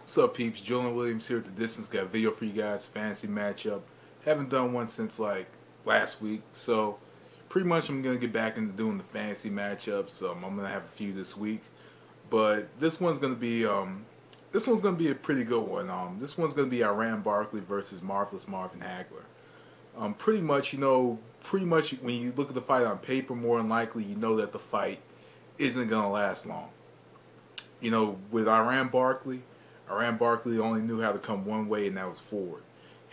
What's up, peeps? Julian Williams here at The Distance. Got a video for you guys. Fantasy matchup. Haven't done one since like last week, so pretty much I'm gonna get back into doing the fantasy matchups. I'm gonna have a few this week, but this one's gonna be a pretty good one. This one's gonna be Barkley versus Marvin Hagler. Pretty much when you look at the fight on paper, more than likely you know that the fight isn't gonna last long. You know, with Barkley only knew how to come one way, and that was forward.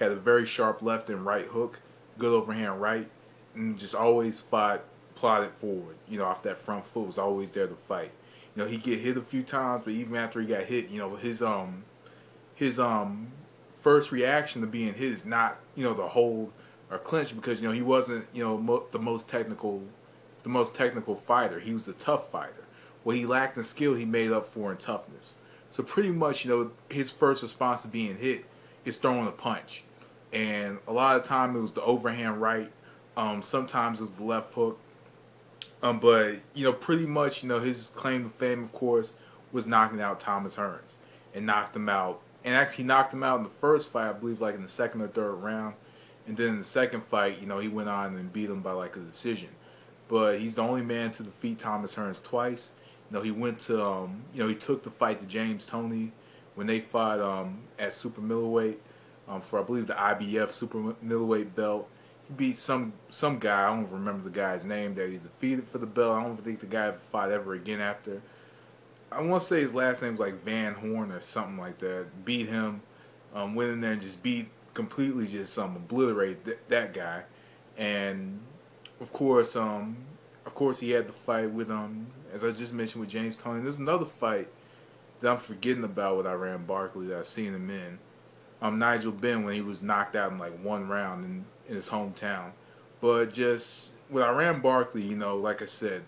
Had a very sharp left and right hook, good overhand right, and just always plotted forward. You know, off that front foot, was always there to fight. You know, he get hit a few times, but even after he got hit, you know, his first reaction to being hit is not, you know, to hold or clinch, because, you know, he wasn't, you know, the most technical fighter. He was a tough fighter. What he lacked in skill, he made up for in toughness. So pretty much, you know, his first response to being hit is throwing a punch. And a lot of the time it was the overhand right. Sometimes it was the left hook. But, you know, pretty much, you know, his claim to fame, of course, was knocking out Thomas Hearns. And knocked him out. And actually knocked him out in the first fight, I believe, like in the second or third round. And then in the second fight, you know, he went on and beat him by like a decision. But he's the only man to defeat Thomas Hearns twice. You know, he went to, he took the fight to James Toney when they fought at super middleweight for, I believe, the IBF super middleweight belt. He beat some guy, I don't remember the guy's name, that he defeated for the belt. I don't think the guy fought ever again after. I want to say his last name was like Van Horn or something like that. Beat him, went in there and just completely obliterated that guy. And of course, he had the fight with as I just mentioned, with James Toney. There's another fight that I'm forgetting about with Barkley that I've seen him in. Nigel Benn, when he was knocked out in like one round in his hometown. But just with Barkley, you know, like I said,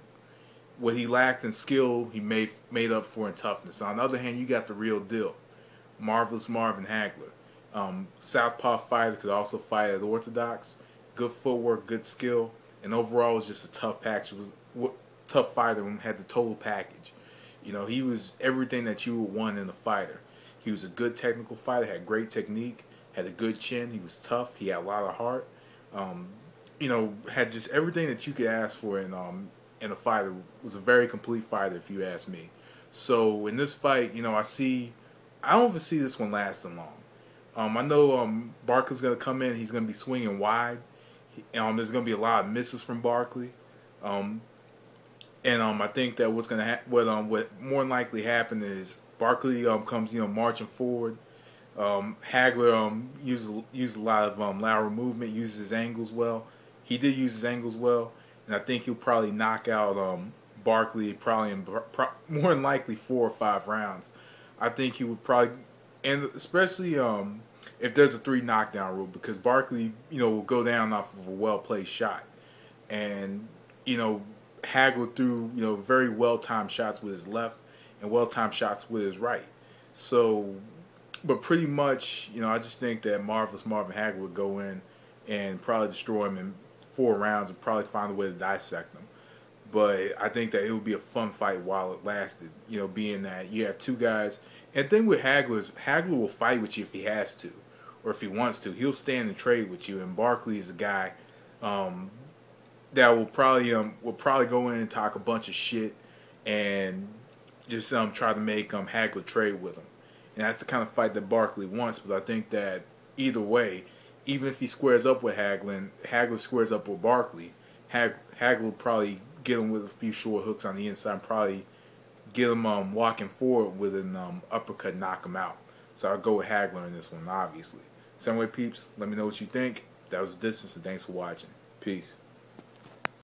what he lacked in skill, he made up for in toughness. On the other hand, you got the real deal, marvelous Marvin Hagler. Southpaw fighter, could also fight at orthodox. Good footwork, good skill, and overall was just a tough package. Tough fighter and had the total package. You know, he was everything that you would want in a fighter. He was a good technical fighter, had great technique, had a good chin. He was tough. He had a lot of heart. You know, had just everything that you could ask for in a fighter. Was a very complete fighter, if you ask me. So in this fight, you know, I don't foresee this one lasting long. I know Barkley's going to come in. He's going to be swinging wide. There's going to be a lot of misses from Barkley. And I think that what more than likely happen is Barkley comes, you know, marching forward. Hagler used a lot of lateral movement, uses his angles well. He did use his angles well, and I think he'll probably knock out Barkley probably in more than likely 4 or 5 rounds. I think he would probably, and especially if there's a 3 knockdown rule, because Barkley, you know, will go down off of a well-placed shot, and you know, Hagler threw, you know, very well-timed shots with his left and well-timed shots with his right. So, but pretty much, you know, I just think that Marvin Hagler would go in and probably destroy him in 4 rounds and probably find a way to dissect him. But I think that it would be a fun fight while it lasted, you know, being that you have 2 guys. And the thing with Hagler is Hagler will fight with you if he has to, or if he wants to. He'll stand and trade with you, and Barkley is a guy that will probably go in and talk a bunch of shit and just try to make Hagler trade with him. And that's the kind of fight that Barkley wants. But I think that either way, even if he squares up with Hagler and Hagler squares up with Barkley, Hagler will probably get him with a few short hooks on the inside and probably get him walking forward with an uppercut and knock him out. So I'll go with Hagler in this one, obviously. Same way, peeps, let me know what you think. That was The Distance, and thanks for watching. Peace.